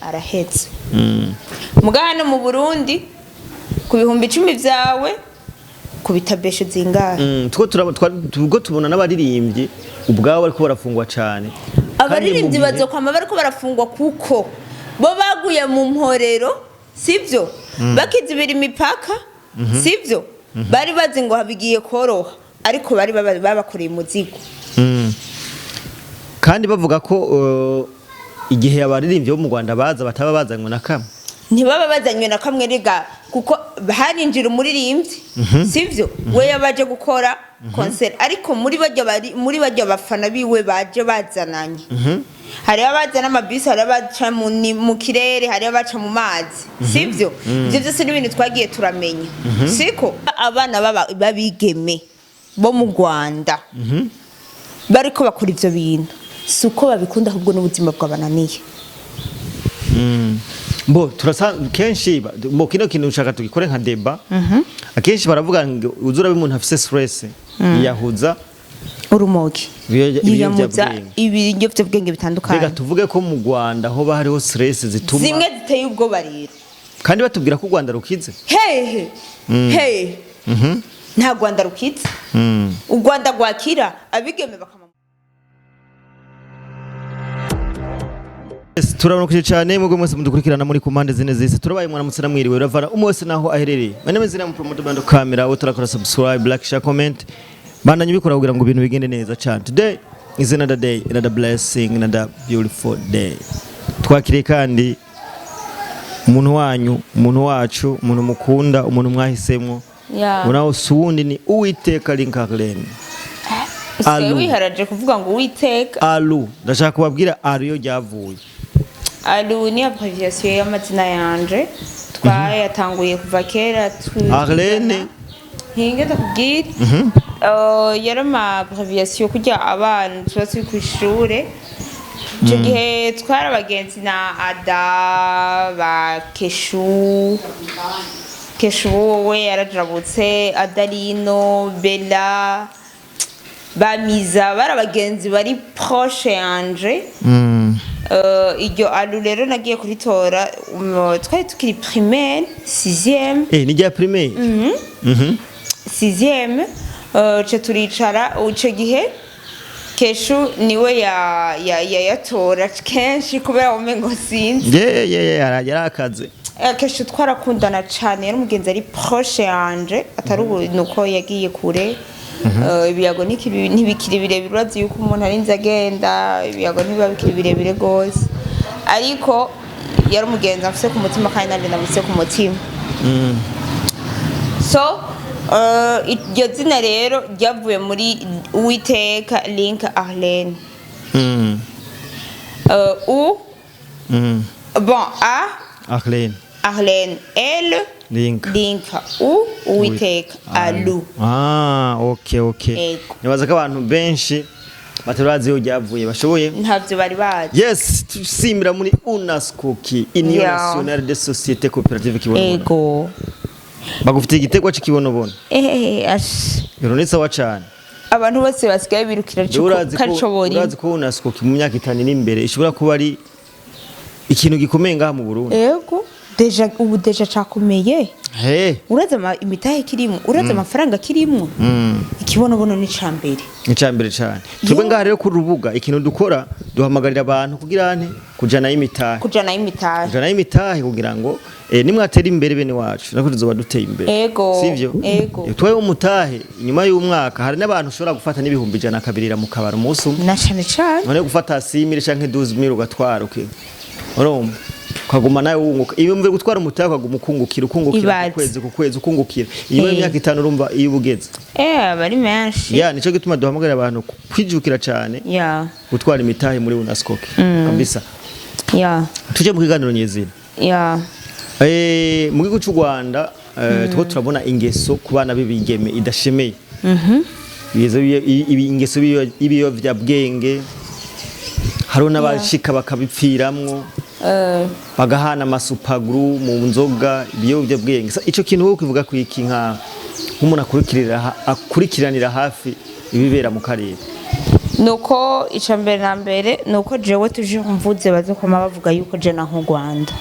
arahetse mugana mu Burundi ku bihumbi 10 vyawe kubitabeshe zingahe tuko tubona n'abaririmbyi ubwabo ariko barafungwa cyane abaririmbyi bazokwama bariko barafungwa kuko bo baguye mu mporero sivyo bakizibira imipaka sivyo bari bazi ngo habigiye koroha ariko bari babakoreye umuzigo kandi bavuga ko igihe abaririmbyi bo mu Rwanda baza bataba bazanywe na kamwe ntibaba bazanywe na kamwe rega kuko harinjira umuririmbyi sivyo we yabaje gukora concert ariko muri bajya bafana biwe baje bazananye hari abazana amabisi hari abaca mu kirere hari abaca mu mazi sivyo ivyo byose n'ibintu twagiye turamenya siko abana babigeme bo mu Rwanda bariko bakora ivyo bintu suko babikunda ahubwo n'ubuzima bw'abananiye Bo turasa kenshi bo kino kintu ushaka tugikore nka deba akenshi baravuga ngo uzura bimuntu afise stress yahuza urumogi yiyamuza ibiryo by'ubwenge bitandukanye rega tuvuge ko mu Rwanda ho bahariho stress zituma zimwe ziteye ubwo bariro kandi batubwira ko u Rwanda rukize hehe nta Rwanda rukize u Rwanda gwakira abigeme bakama turabonukije cyane mugwe mwese mudukurikirana muri kumande zine zise turabaye mwana mutsana mwiriwe uravara umwese naho aherereye mane mezina mu promote bando camera wo turakora subscribe like share comment bandanye bikora kugira ngo ibintu bigende neza cyane today is another day, another blessing, another beautiful day. Twakire kandi umuntu wanyu, umuntu wacu, umuntu mukunda, umuntu mwahisemwo. Unaho suundi ni Uwiteka Linkarlen. Alu wiharaje kuvuga ngo Uwiteka. Alu, ndashaka kubabwira Alu yo ryavuye. Alu ni abbreviation y'amazina yanje. Twayatanguye kuva kera Arlene. Hinge ndakubwira. Yari ama abbreviation kujya abana twese ku ishure. Icyo gihe twari abagenzi na Ada ba Keshu we yarajabutse, Adarino, Bella, Bamiza bari abagenzi bari proche yanje. Iryo Alu rero nagiye kuritora twari tukiri primaire 6e. Ni rya primaire? 6e. Cyo turicara icyo gihe Keshu niwe yatora kenshi kubera umengo sinzi. Yarakaze. Keshu twarakundana cyane yari umugenzi ari proche yanje atari nuko yagiye kure. Ibiyago ntibikiri birebire urazi yuko umuntu arinze agenda ibiyago ntibabikiri birebire gose ariko yari umugenzi afise ku mutima kandi nanje nabise ku mutima. So iryo zina rero ryavuye muri Uwiteka Linkarlen. Bon Arlene. L Linka Uwiteka Alu. Okay. Nibaza ko abantu benshi batarazi yo ryavuye bashoboye ntavyo bari bazi. Yes, tusimira muri UNASCOKI Union Nationale des Sociétés Coopératives kibonobono. Ego. Bagufite igitego cy'ikibonobono. Ironitsa wa cyane. Abantu bose basigaye birukira kacobori. Urazi ko UNASCOKI mu myaka 5 iri imbere ishobora kuba ari ikintu gikomeye ngaha mu Burundi. Ego. Ubu deja cakomeye. Uraza imitahe kirimo, uraza amafaranga kirimo. Ikibonobono ni cambere. Ni cambere cyane. Twebwe ngaha rero ku rubuga ikintu dukora duhamagarira abantu kugira ane kujana y'imitahe. Kujana y'imitahe kugira ngo nimwatera imbere bene wacu nako tuzoba duteye imbere. Ego. Sivyo? Ego. Twaye umutahe nyuma y'umwaka hari n'abantu ushobora gufata n'ibihumbi 100 mu kabara umunsi umwe. Na cyane. None gufata 6000 canke 12000 ugatwara urumva kaguma nayo wunguka iyo mve gutwara umutahe kaguma ukungukira ku kwezi ukungukira iyo myaka 5 urumva iyo ubugeze bari menshi nico gituma duhamagarira abantu kwijukira cyane gutwara imitahe muri UNASCOKI kabisa tuje mu kiganiro nyezina mu gihugu cy'u Rwanda two turabona ingeso ku bana b'ibigeme idashemeye ingeso ibiyovya Bwenge haro n'abashika bakabipfiramwo bagahana amasupaguru mu nzoga Ibiyovya Bwenge ico kintu wo kivuga ku iki nk'umuntu akurikiranira hafi ibibera mu karere. nuko icambere na mbere nuko jewe tuje mvuze bazokoma bavuga yuko je na nko Rwanda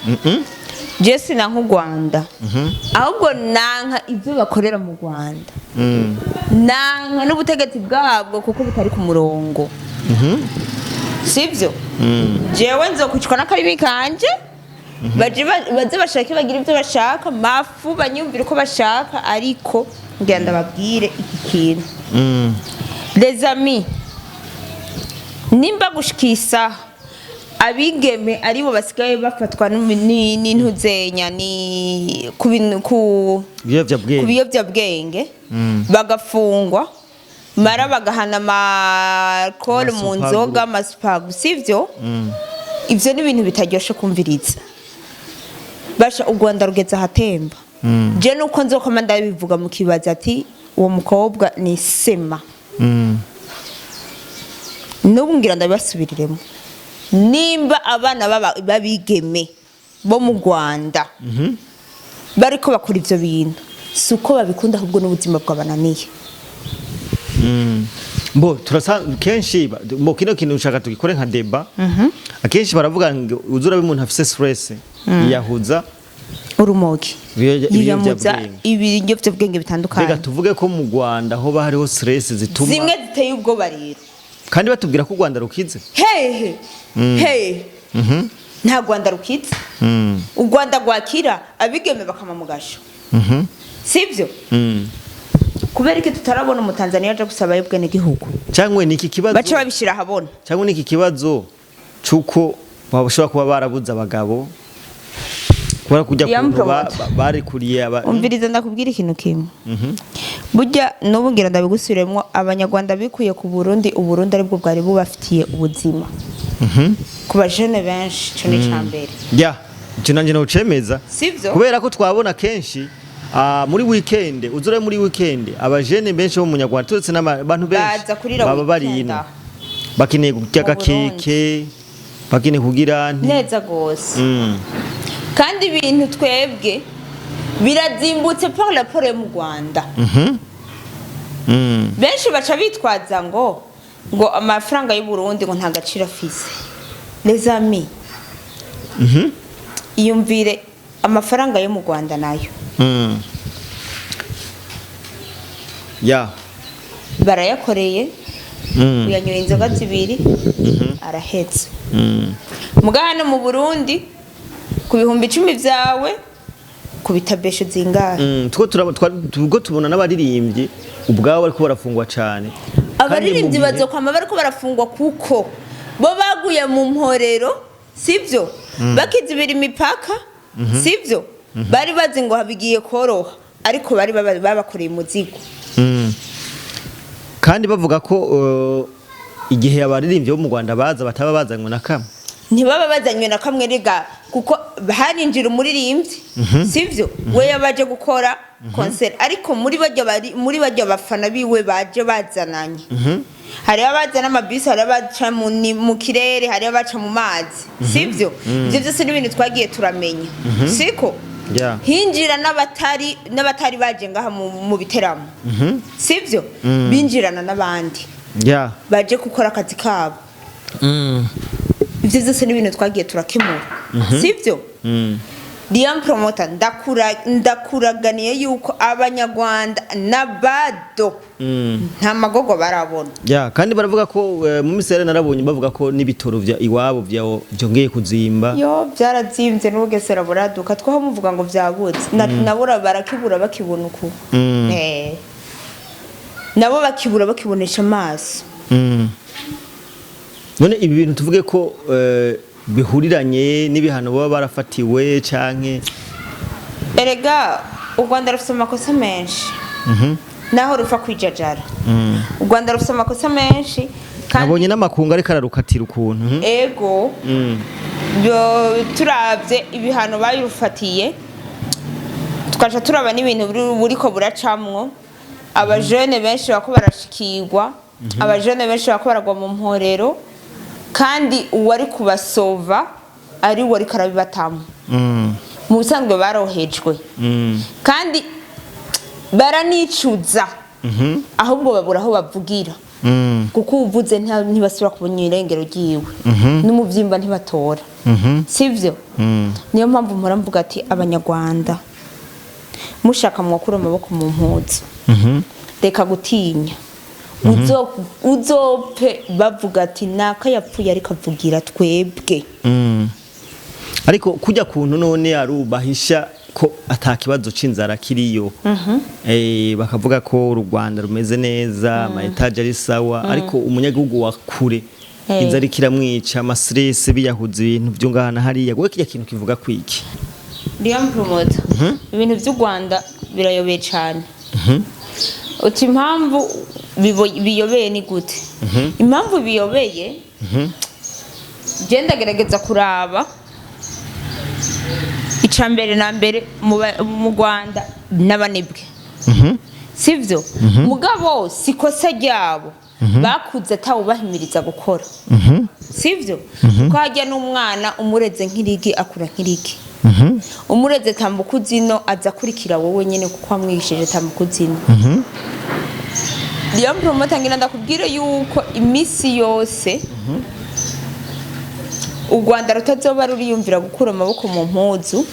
je sina nko Rwanda ahubwo nanka ibyo bakorera mu Rwanda nanka n'ubutegetsi bwabwo kuko butari ku murongo sivyo jewe nzokwicwa n'akarimi kanje baje bashaka bagira ibyo bashaka mafu banyumvira uko bashaka ariko ngira ndababwire iki kintu les amis nimba gushikisa abigeme aribo basigaye bafatwa n'intuzenya ni ku biyovya bwenge bagafungwa mara bagahana amakoro mu nzoga amasupagu sivyo ivyo ni ibintu bitaryoshe kumviriza basha u Rwanda rugeze ahatemba je nuko nzokoma ndabivuga mu kibaza ati uwo mukobwa ni sema nubu ngira ndabasubiriremo nimba abana babigeme bo mu Rwanda bariko bakora ivyo bintu suko babikunda ahubwo n'ubuzima bwabananiye Mbo turasa kenshi mbo kino kintu ushaka tugikore nka deba akenshi baravuga ngo uzura bimuntu afise stress yahuza urumogi ibiyovyabwenge ibiyovya bwenge bitandukanye rega tuvuge ko mu Rwanda ho bahariho stress zituma zimwe ziteye ubwoba rero kandi batubwira ko u Rwanda rukize hehe nta Rwanda rukize u Rwanda rwakira abigeme bakama mu gasho sivyo kubera iki tutarabona umutanzania aje gusaba yebwe n'igihugu cyangwe niki kibazo bace babishira habona cyangwe niki kibazo cuko bashobora kuba barabuza abagabo kubera kujya kuba bari kuriye umviriza ndakubwira ikintu kimwe burya nubu ngira ndabigusubiremo abanyarwanda bikuye ku Burundi uburundi aribwo bwari bubafitiye ubuzima ku bajene benshi cyo ni cyambere ya cyo nanje no cemeza sivyo kubera ko twabona kenshi muri weekend uzure muri weekend abajene benshi bo mu Nyarwanda turetse n'abantu benshi baba bari ino bakeneye kujya keke bakeneye kugira neza gose kandi ibintu twebwe birazimbutse par rapport mu Rwanda benshi baca bitwaza ngo amafaranga y'u Burundi ngo nta gaciro afise les amis iyumvire amafaranga yo mu Rwanda nayo ya barayakoreye uyanyoye inzoga zibiri arahetse mugana mu Burundi ku bihumbi 10 vyawe ku bitabesho zingahe tuko tubona n'abaririmbyi ubwabo bariko barafungwa cyane abaririmbyi bazokwama bariko barafungwa kuko bo baguye mu mporero sivyo bakizibira imipaka sivyo bari bazi ngo habigiye koroha ariko bari babakoreye umuzigo kandi bavuga ko igihe abaririmbyi bo mu Rwanda baza bataba bazanywe na kamwe ntibaba bazanywe na kamwe rega kuko harinjira umuririmbyi sivyo we yabaje gukora concert ariko muri bajya bafana biwe baje bazananye hari abazana amabisi hari abaca mu kirere hari abaca mu mazi sivyo ivyo byose n'ibintu twagiye turamenya siko hinjira n'abatari baje ngaha mu biteramo sivyo binjirana n'abandi baje gukora akazi kabo ivyo byose n'ibintu twagiye turakemura sivyo Liam promoter ndakuraganiye yuko abanyarwanda nabado nta magogo barabona kandi baravuga ko mu misere narabonye bavuga ko n'ibitoro vya iwabo byongeye kuzimba byarazimvye n'ubugesera buraduka twaho muvuga ngo vyabuze nabura barakibura bakibona uko nabo bakibura bakibonesha amaso none ibi bintu tuvuge ko bihuriranye n'ibihano baba barafatiwe canke erega u Rwanda rufite amakosa menshi naho rufa kwijajara u Rwanda rufite amakosa menshi nabonye n'amakungu ariko ararukatira ukuntu ego turavye ibihano bayirufatiye tukaca turaba n'ibintu buriko buracamwo abajene benshi bako barashikirwa abajene benshi bako baragwa mu mporero kandi uwari kubasova ari wari karabibatamo mu busanzwe barohejwe kandi baranicuza ahubwo babura aho bavugira kuko uvuze ntibasubira kubona irengero ryiwe n'umuvyimba ntibatora sivyo niyo mpamvu mpora mvuga ati abanyarwanda mushaka mwakura amaboko mu mpuzu reka gutinya uzopfe bavuga ati naka yapfuye ariko avugira twebwe ariko kujya kuntu none arubahisha ko atakibazo c'inzara kiriyo bakavuga ko u Rwanda rumeze neza ama etage ari sawa ariko umunyagihugu wa kure inzara ikiramwica amasirese biyahuza ibintu byo ngahana hariya gwe kijya kintu kivuga kwiki Liam promoter ibintu by'u Rwanda birayobeye cyane uti impamvu biyobeye ni gute impamvu biyobeye genda gerageza kuraba icambere na mbere mu Rwanda n'abanebwe sivyo mugabo sikosa ryabo bakuze atawo bahimiriza gukora sivyo ko hajya n'umwana umureze nk'irigi akura nk'irigi umureze tambukuzino aza kurikira wowe nyene kuko amwigishije tambukuzino Liam promoter ngira ndakubwire yuko imisi yose u Rwanda rutazoba ruriyumvira gukura amaboko mu mpuzu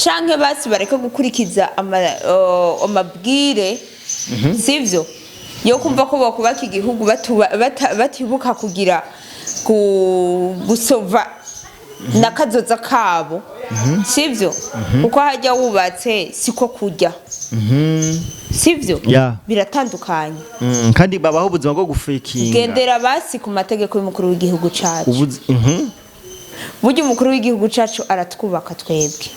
canke basi bareka gukurikiza amabwire sivyo yo kumva ko bakubaka igihugu batibuka kugira gusova nakazoza kabo sivyo uko hajya wubatse siko kujya sivyo biratandukanye kandi babaho ubuzima bwo gufekinga gendera basi ku mategeko y'umukuru w'igihugu cacu burya umukuru w'igihugu cacu aratwubaka twebwe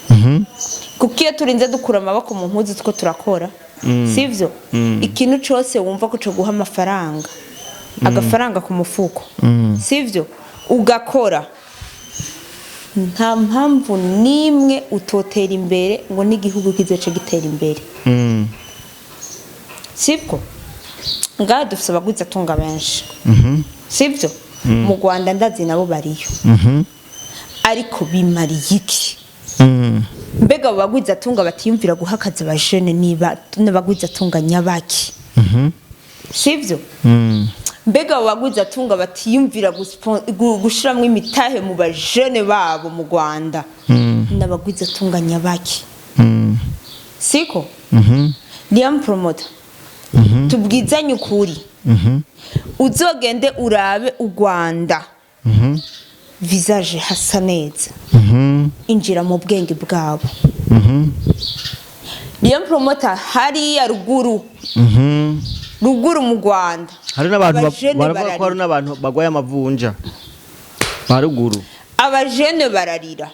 kuko iyo turinze dukura amaboko mu mpuzu two turakora sivyo ikintu cyose wumva ko cyo guha amafaranga agafaranga ku mufuko sivyo ugakora nta mpamvu nimwe utotera imbere ngo n'igihugu kizoce gitera imbere sibwo ngaho dufite abagwiza atunga benshi sibyo mu Rwanda ndazi nabo bariyo ariko bimariye iki mbega abo bagwiza atunga batiyumvira guha akazi abajene niba n'abagwiza atunga nyabaki sibyo mbega abo bagwiza atunga batiyumvira gushiramwe imitahe mu bajene babo mu Rwanda n'abagwiza atunga nyabaki siko Liam promoter tubwizanye ukuri uzogende urabe u Rwanda visage hasa neza injira mu bwenge bwabo Liam promoter hari ya ruguru mu Rwanda hari n'abantu baravuga ko hari n'abantu bagwaye amavunja baruguru abajene bararira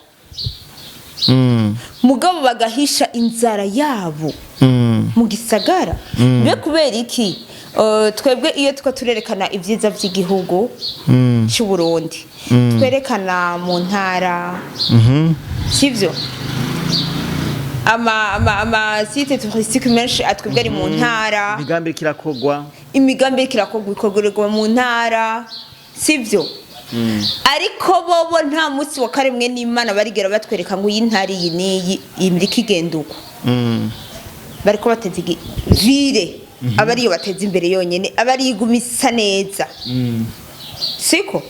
mugabo bagahisha inzara yabo mu gisagara be kubera iki twebwe iyo turerekana ibyiza by'igihugu cy'u Burundi twerekana mu ntara sivyo ama site touristique menshi atwebwe ari mu ntara imigambi kirakogwa ikogorerwa mu ntara sivyo ariko bobo nta munsi wa karemwe n'Imana barigera batwereka ngo iyi ntari iyi niyi imrika igenduko bariko bateze vire abari yo bateze imbere yonyene abari igumisa neza siko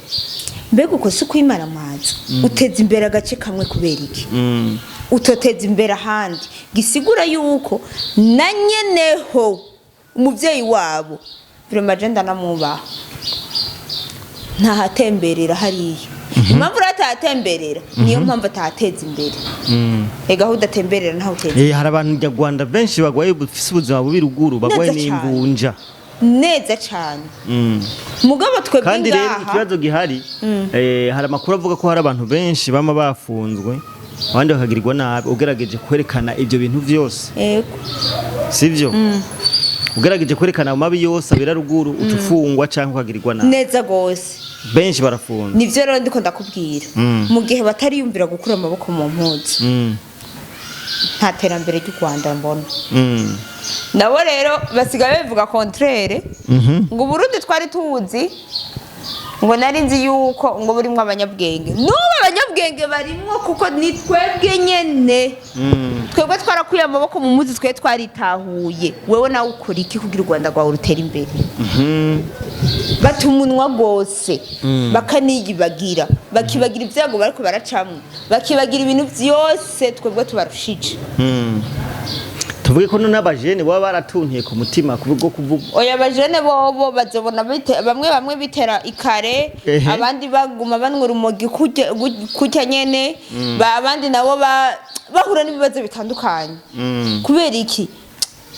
mbega uko suko Imana amazi uteze imbere agace kamwe kubera iki utoteze imbere ahandi gisigura yuko na nyeneho umuvyeyi wabo vraiment agenda namubaha ntahatemberera hariya impamvu ratahatemberera niyo mpamvu atahateza imbere ega aho udatemberera ntaho uteze hari abantu mu Rwanda benshi bagwaye bufise ubuzima bubi ruguru bagwaye n'imvunja neza cyane mugabo twebwe ngaha kandi rero ikibazo gihari hari amakuru avuga ko hari abantu benshi bama bafunzwe abandi bakagirirwa nabi ugerageje kwerekana ibyo bintu byose yego sivyo ugerageje kwerekana amabi yose abera ruguru utufungwa cyangwa ukagirirwa nabi neza gose benshi barafunze nivyo rero ndiko ndakubwira mu gihe batariyumvira gukura amaboko mu mpuzu nta terambere ry'u Rwanda mbona nabo rero basigaye bivuga contraire ngo Burundi twari tuzi ngo nari nzi yuko ngo burimwo abanyabwenge n'ubu abanyabwenge barimwo kuko ni twebwe nyene twebwe twarakuye amaboko mu muzi twe twaritahuye wewe nawe ukora iki kugira u Rwanda rwawe rutera imbere batumunwa gose bakaniyibagira bakibagira ibyago bariko baracamwe bakibagira ibintu byose twebwe tubarushije tuvuge ko n'abajene baba baratuntiye ku mutima kubwo kuvuga oya abajene bobo bazobona bamwe bitera ikare abandi baguma banwa urumogi kujya nyene abandi nabo bahura n'ibibazo bitandukanye kubera iki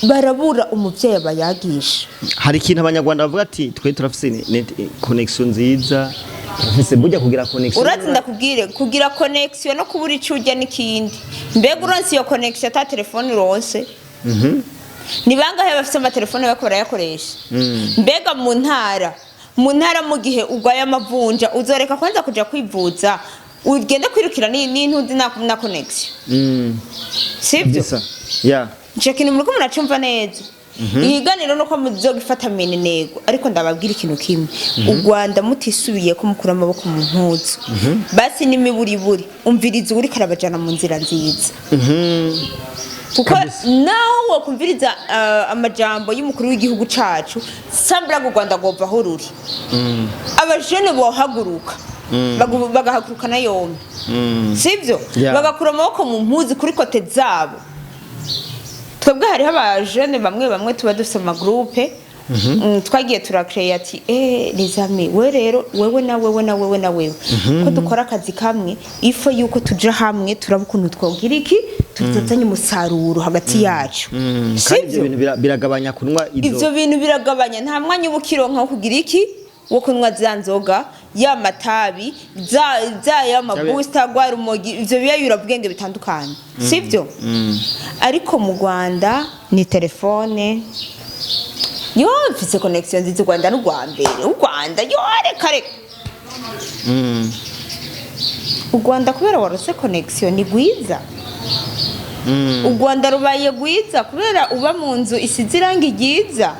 barabura umuvyeyi bayagisha hari ikintu abanyarwanda bavuga ati twe turafise connection nziza ese burya kugira connection uratsinda kubwire kugira connection no kubura icujya n'ikindi mbega uronse iyo connection ata telefone uronse ni bangahe bafite amatelefone bako barayakoresha mbega mu ntara mu gihe ugwaye amavunja uzoreka kwanza kuja kwivuza ugende kwirukira n'intuzi na connection sibyo yeah ikintu muriko muracumva neza ihiganiro nuko muzogifata nego ariko ndababwira ikintu kimwe u Rwanda mutisubiye ko mukura amaboko mu mpuzu basi n'imiburiburi umviriza uri karabajana mu nzira nziza kuko naho wokumviriza amajambo y'umukuru w'igihugu cacu sambra u Rwanda gova aho ruri abajene bohaguruka bagahaguruka na yombi sivyo bagakura amaboko mu mpuzu kuri kote zabo twebwe hariho abajene bamwe tuba dufite amagroupe twagiye turakreya ati les amis we rero wewe na wewe ko dukora akazi kamwe ifo yuko tuja hamwe turabukuntu twogira iki tutazanye umusaruro hagati yacu sivyo biragabanya kunwa ivyo bintu biragabanya nta mwanya ubukironka wo kugira iki wo kunwa zanzoga ya matabi za ya mabusta gwara umogi ivyo biyayura Bwenge bitandukanye sivyo ariko mu Rwanda ni telefone yo mfise connection nziza Rwanda n'u Rwanda u Rwanda yo reka u Rwanda kubera warose connection ni gwiza u Rwanda rubaye gwiza kubera uba mu nzu isize irangi ryiza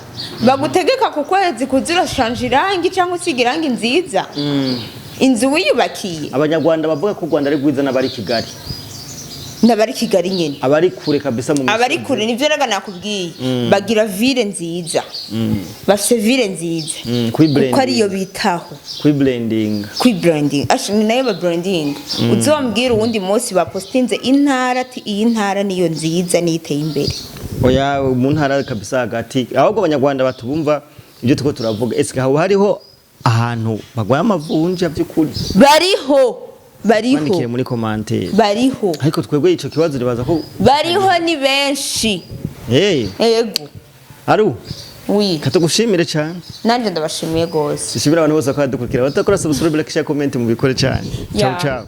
bagutegeka ku kwezi kuzira shanje irangi cyangwa usiga irangi nziza inzu wiyubakiye abanyarwanda bavuga ko u Rwanda ari gwiza n'abari Kigali n'abari Kigali nyene abari kure kabisa mu abari kure nivyo rega nakubwiye bagira ville nziza bafise ville nziza kuko ariyo bitaho kwibranding ashini nayo ba branding uzombwira uwundi munsi bapostinze intara ati iyi ntara niyo nziza niteye imbere oya mu ntara kabisa hagati ahubwo abanyarwanda batubumva ibyo tuko turavuga eske hariho ahantu bagwaye amavunja by'ukuri bariho bandikire muri commentaire bariho ariko twebwe ico kibazo ribaza ko bariho ni benshi yego aru oui katugushimire cyane nanje ndabashimiye gose sishimira abantu bose ko badukurikira batakora subscribe like share comment mu bikore cyane ciao ciao